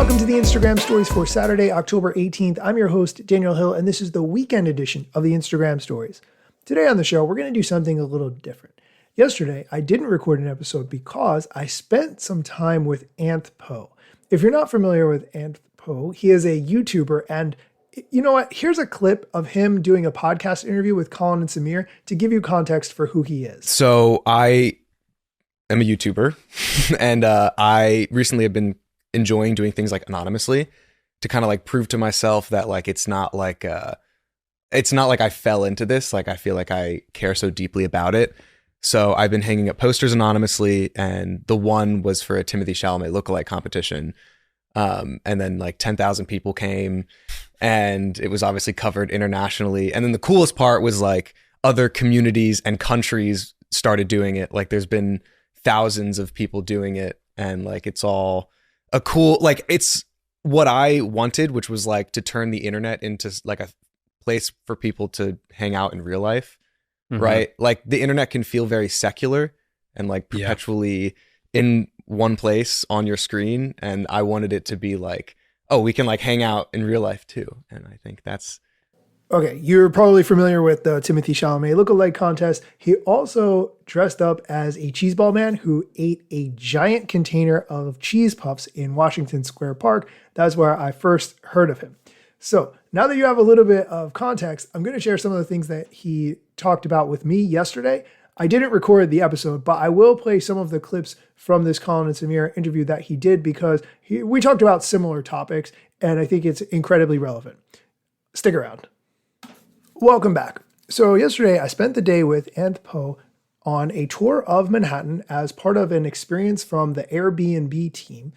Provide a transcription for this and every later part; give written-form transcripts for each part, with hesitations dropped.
Welcome to the Instagram Stories for Saturday, October 18th. I'm your host, Daniel Hill, and this is the weekend edition of the Instagram Stories. Today on the show, we're going to do something a little different. Yesterday, I didn't record an episode because I spent some time with AnthPo. If you're not familiar with AnthPo, he is a YouTuber, and you know what? Here's a clip of him doing a podcast interview with Colin and Samir to give you context for who he is. So I am a YouTuber, and I recently have been enjoying doing things like anonymously to kind of like prove to myself that like it's not like I fell into this. Like I feel like I care so deeply about it. So I've been hanging up posters anonymously, and the one was for a Timothée Chalamet lookalike competition. And then like 10,000 people came, and it was obviously covered internationally. And then the coolest part was like other communities and countries started doing it. Like there's been thousands of people doing it, and like it's all a cool, like it's what I wanted, which was like to turn the internet into like a place for people to hang out in real life, right? Like the internet can feel very secular and like perpetually in one place on your screen. And I wanted it to be like, oh, we can like hang out in real life too. And I think that's... Okay, you're probably familiar with the Timothée Chalamet lookalike contest. He also dressed up as a cheeseball man who ate a giant container of cheese puffs in Washington Square Park. That's where I first heard of him. So now that you have a little bit of context, I'm going to share some of the things that he talked about with me yesterday. I didn't record the episode, but I will play some of the clips from this Colin and Samir interview that he did because we talked about similar topics, and I think it's incredibly relevant. Stick around. Welcome back. So yesterday I spent the day with AnthPo on a tour of Manhattan as part of an experience from the Airbnb team.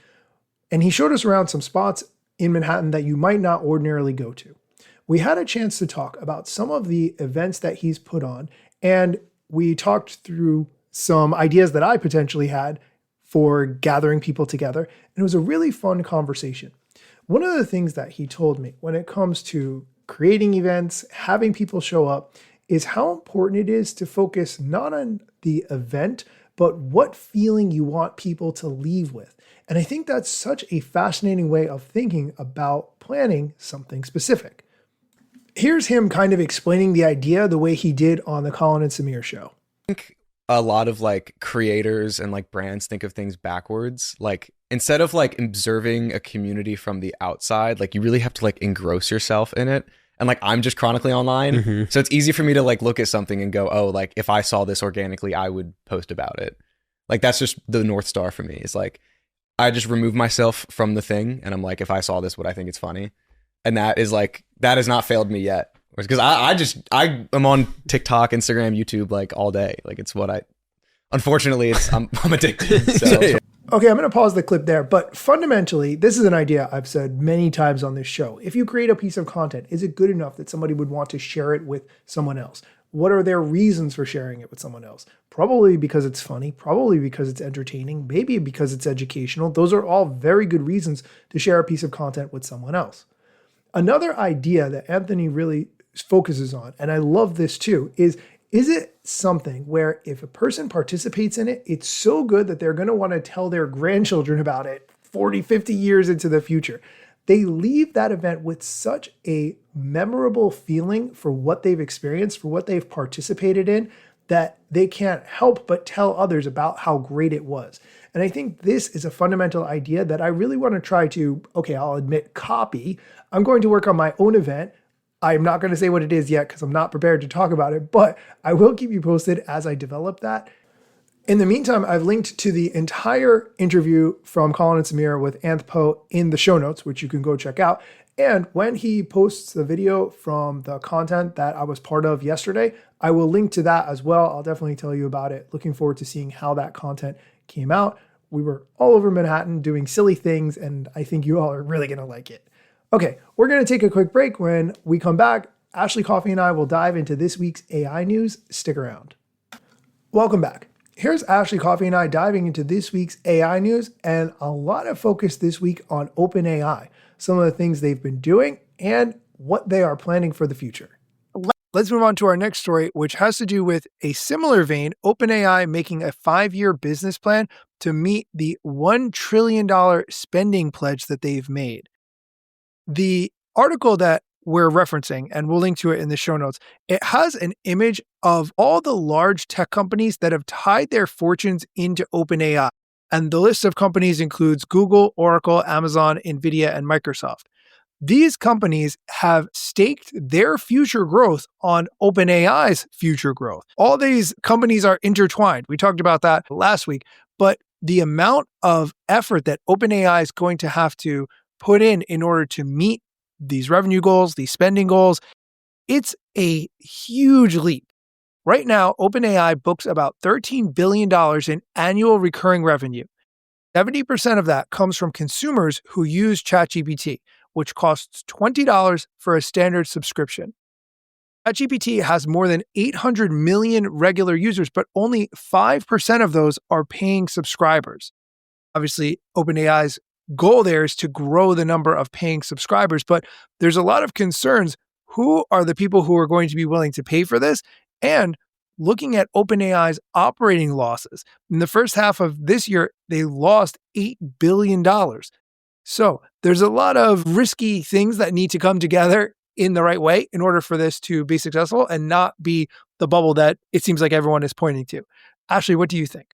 And he showed us around some spots in Manhattan that you might not ordinarily go to. We had a chance to talk about some of the events that he's put on, and we talked through some ideas that I potentially had for gathering people together. And it was a really fun conversation. One of the things that he told me when it comes to creating events, having people show up, is how important it is to focus not on the event, but what feeling you want people to leave with. And I think that's such a fascinating way of thinking about planning something specific. Here's him kind of explaining the idea the way he did on the Colin and Samir show. I think a lot of like creators and like brands think of things backwards. Like instead of like observing a community from the outside, like you really have to like engross yourself in it. And like I'm just chronically online. So it's easy for me to like look at something and go, oh, like if I saw this organically, I would post about it. Like that's just the North Star for me. It's like I just remove myself from the thing, and I'm like, if I saw this, would I think it's funny? And that is like, that has not failed me yet. Because I am on TikTok, Instagram, YouTube like all day. Like it's what unfortunately I'm addicted. So. Okay, I'm going to pause the clip there, but fundamentally, this is an idea I've said many times on this show. If you create a piece of content, is it good enough that somebody would want to share it with someone else? What are their reasons for sharing it with someone else? Probably because it's funny, probably because it's entertaining, maybe because it's educational. Those are all very good reasons to share a piece of content with someone else. Another idea that Anthony really focuses on, and I love this too, is it something where if a person participates in it, it's so good that they're going to want to tell their grandchildren about it 40, 50 years into the future. They leave that event with such a memorable feeling for what they've experienced, for what they've participated in, that they can't help but tell others about how great it was. And I think this is a fundamental idea that I really want to try to, okay, I'll admit, copy. I'm going to work on my own event. I'm not going to say what it is yet because I'm not prepared to talk about it, but I will keep you posted as I develop that. In the meantime, I've linked to the entire interview from Colin and Samir with AnthPo in the show notes, which you can go check out. And when he posts the video from the content that I was part of yesterday, I will link to that as well. I'll definitely tell you about it. Looking forward to seeing how that content came out. We were all over Manhattan doing silly things, and I think you all are really going to like it. Okay, we're going to take a quick break. When we come back, Ashley Coffey and I will dive into this week's AI news. Stick around. Welcome back. Here's Ashley Coffey and I diving into this week's AI news, and a lot of focus this week on OpenAI, some of the things they've been doing and what they are planning for the future. Let's move on to our next story, which has to do with a similar vein, OpenAI making a 5-year business plan to meet the $1 trillion spending pledge that they've made. The article that we're referencing, and we'll link to it in the show notes, it has an image of all the large tech companies that have tied their fortunes into OpenAI. And the list of companies includes Google, Oracle, Amazon, NVIDIA, and Microsoft. These companies have staked their future growth on OpenAI's future growth. All these companies are intertwined. We talked about that last week, but the amount of effort that OpenAI is going to have to put in order to meet these revenue goals, these spending goals, it's a huge leap. Right now, OpenAI books about $13 billion in annual recurring revenue. 70% of that comes from consumers who use ChatGPT, which costs $20 for a standard subscription. ChatGPT has more than 800 million regular users, but only 5% of those are paying subscribers. Obviously, OpenAI's goal there is to grow the number of paying subscribers, but there's a lot of concerns. Who are the people who are going to be willing to pay for this? And looking at OpenAI's operating losses, in the first half of this year, they lost $8 billion. So there's a lot of risky things that need to come together in the right way in order for this to be successful and not be the bubble that it seems like everyone is pointing to. Ashley, what do you think?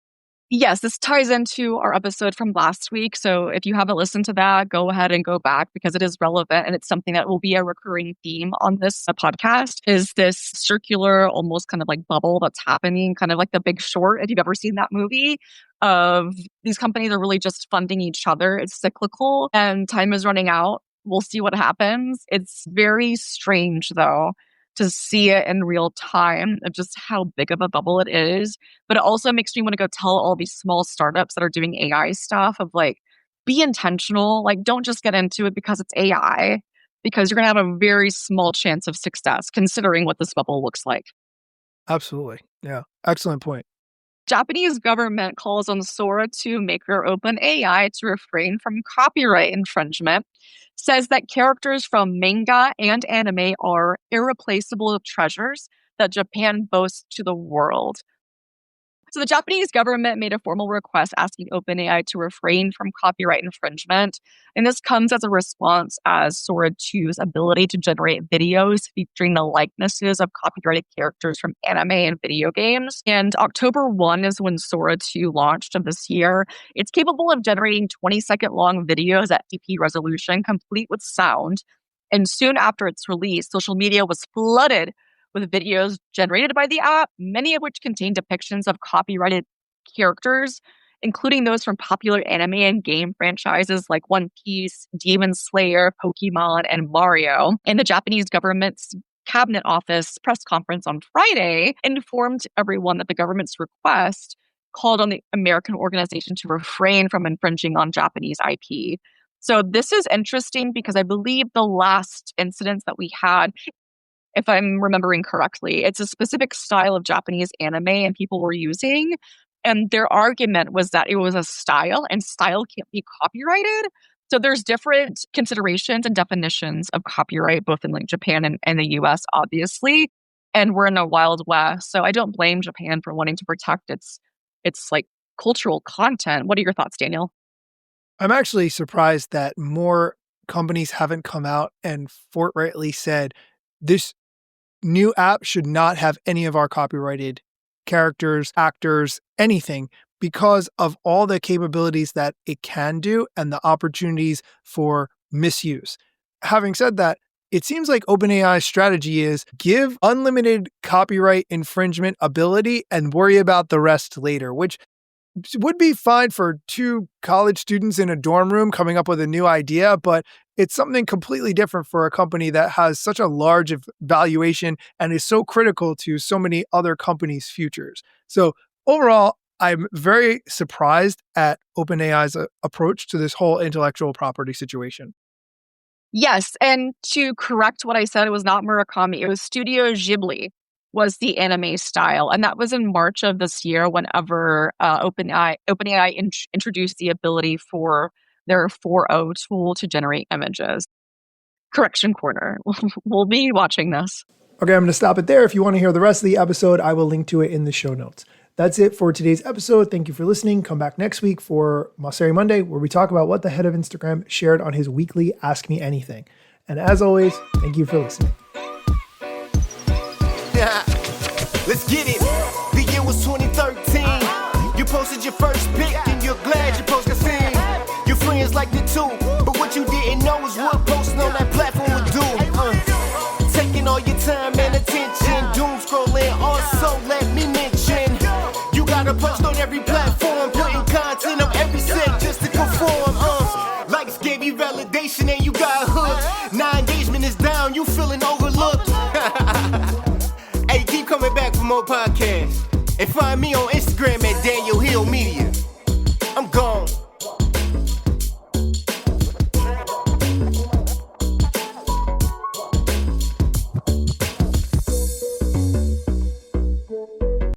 Yes, this ties into our episode from last week. So if you haven't listened to that, go ahead and go back because it is relevant and it's something that will be a recurring theme on this podcast is this circular, almost kind of like bubble that's happening, kind of like The Big Short, if you've ever seen that movie, of these companies are really just funding each other. It's cyclical and time is running out. We'll see what happens. It's very strange, though, to see it in real time of just how big of a bubble it is. But it also makes me want to go tell all these small startups that are doing AI stuff of like, be intentional. Like, don't just get into it because it's AI, because you're going to have a very small chance of success considering what this bubble looks like. Absolutely. Yeah. Excellent point. Japanese government calls on Sora 2 maker OpenAI to refrain from copyright infringement, says that characters from manga and anime are irreplaceable treasures that Japan boasts to the world. So the Japanese government made a formal request asking OpenAI to refrain from copyright infringement. And this comes as a response as Sora 2's ability to generate videos featuring the likenesses of copyrighted characters from anime and video games. And October 1 is when Sora 2 launched of this year. It's capable of generating 20-second long videos at 8P resolution, complete with sound. And soon after its release, social media was flooded with videos generated by the app, many of which contain depictions of copyrighted characters, including those from popular anime and game franchises like One Piece, Demon Slayer, Pokemon, and Mario. And the Japanese government's Cabinet Office press conference on Friday informed everyone that the government's request called on the American organization to refrain from infringing on Japanese IP. So this is interesting because I believe the last incidents that we had, if I'm remembering correctly, it's a specific style of Japanese anime and people were using. And their argument was that it was a style and style can't be copyrighted. So there's different considerations and definitions of copyright, both in like Japan and the US, obviously. And we're in a wild west. So I don't blame Japan for wanting to protect its like cultural content. What are your thoughts, Daniel? I'm actually surprised that more companies haven't come out and forthrightly said this new app should not have any of our copyrighted characters, actors, anything, because of all the capabilities that it can do and the opportunities for misuse. Having said that, it seems like OpenAI's strategy is give unlimited copyright infringement ability and worry about the rest later, which would be fine for two college students in a dorm room coming up with a new idea, but it's something completely different for a company that has such a large valuation and is so critical to so many other companies' futures. So overall, I'm very surprised at OpenAI's approach to this whole intellectual property situation. Yes, and to correct what I said, it was not Murakami, it was Studio Ghibli was the anime style. And that was in March of this year whenever OpenAI introduced the ability for their 4.0 tool to generate images. Correction corner. We'll be watching this. Okay, I'm going to stop it there. If you want to hear the rest of the episode, I will link to it in the show notes. That's it for today's episode. Thank you for listening. Come back next week for Mosseri Monday, where we talk about what the head of Instagram shared on his weekly Ask Me Anything. And as always, thank you for listening. Yeah, let's get it. The year was 2013. You posted your first pic and you're glad your post got seen. Your friends liked it too, but what you didn't know is what posting on that platform would do. Taking all your time and attention, doom scrolling. Also, let me mention, you gotta post on every platform, putting content on every set just to conform. Likes gave you validation and you got hooked. Now engagement is down, you feeling overlooked. Hey, keep coming back for more podcasts. And find me on Instagram at Daniel Hill Media.